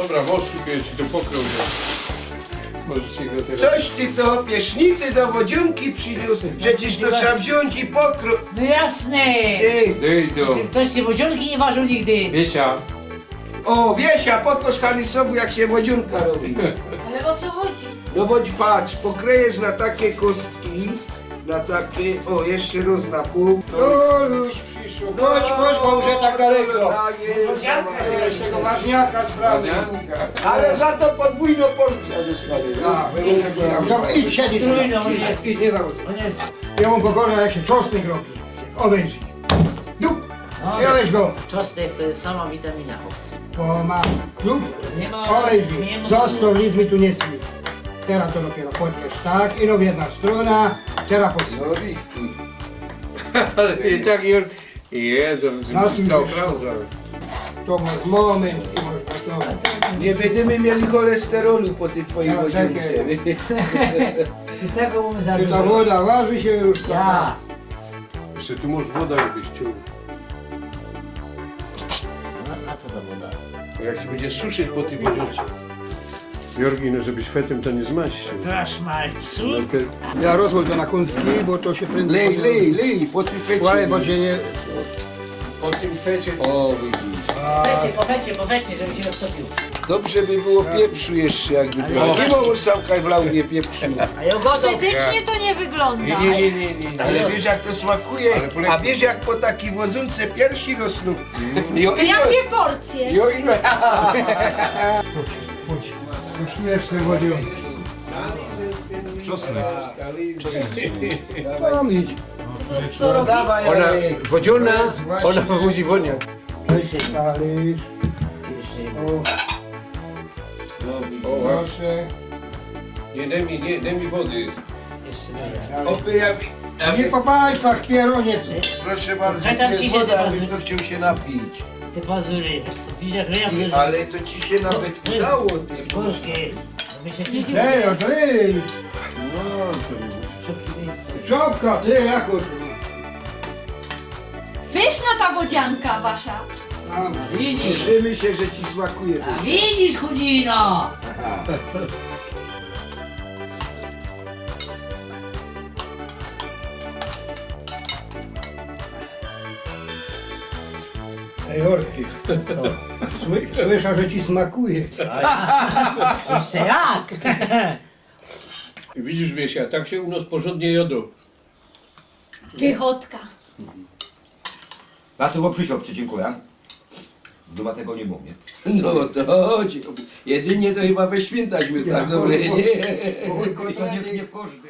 Dobra, mosztukę ci to pokroję. Możecie go teraz... Coś ty to piesznity do wodziunki przyniósł. Przecież to trzeba wziąć i pokroić. No jasne! Dej to. Ktoś się wodziunki nie ważył nigdy. Wiesia. O, Wiesia, pokaż Halisowi, jak się wodziunka robi. Ale o co chodzi? No bądź patrz, pokrejesz na takie kostki, na takie, o, jeszcze roz na pół. No już przyszło. Chodź, bo już tak daleko. Jeszcze tego ważniaka sprawdzę. Ale za to podwójną porcję dostanie. Dobra, idź siedzieć. Idź, nie zawodzę. On jest... Ja mu pokorna, jak się czosnek robi. Obejrzyj. Dup! Wziąłeś go. Czosnek to jest sama witamina, chłopcy. Pomału. Dup! Nie ma... Obejrzyj. nie ma- Zostaw, nic mi tu nie słyć. Teraz to dopiero podniesz tak. Ino jedna strona. Teraz podnieś. No richtig. Ale i tak już... Jezu, cał krauza. To masz moment i możesz gotować. Nie będziemy mieli cholesterolu po tej twojej No, wodziunce. I tego mamy za Ty ta dużo. woda waży się już. Ja. Jeszcze tu masz woda jakbyś ciął. A co to woda? Jak się będzie suszyć po tej wodziunce. Jorgi, no żebyś fetem to nie zmaścił. Trasz malcu. No to... Ja rozwój to na kunski, bo to się prędzej... Lej, po tej fecie. Słuchaj, bo cię nie... Po tym fecie... O, widzisz. Po fecie, żeby się roztopił. Dobrze by było pieprzu jeszcze jakby trochę. Nie mogło samka wlał nie pieprzu. A jogodą. Etycznie to nie wygląda. Nie. Ale wiesz jak to smakuje, a wiesz jak po takiej wodzunce piersi rosną. Jo, To ja dwie porcje. jo, ino. Chodź, uśmiesz sobie wodę. Mam idź. Co robi? Dawaj, Ona... Jarek. Wodziona, ona musi woniać. Weź się talerz. O, proszę. Nie, daj mi wody. Jeszcze dalej. Opy, ja Nie po palcach, pieroniec. proszę bardzo, Że tam tu ci jest się woda, teraz- abym to chciał się napić. Te pazury. Widzisz jak ryja Ale to ci się nawet To jest udało, ty. gorzkie. Aby się nie Ej, no ty! No, co Czopka, ty, jakoś. Pyszna ta wodzianka wasza. Widzisz? Cieszymy się, że ci smakuje. A widzisz, chudzino! Ej, Jorki. Słyszę, że ci smakuje. Jeszcze jak? I widzisz, Wiesia, tak się u nas porządnie jodą. Pychotka. Na to przysiął, dziękuję. Duma tego nie mówię. No to chodź. Jedynie to chyba we świętach my tak dobre nie. To nie w każdy.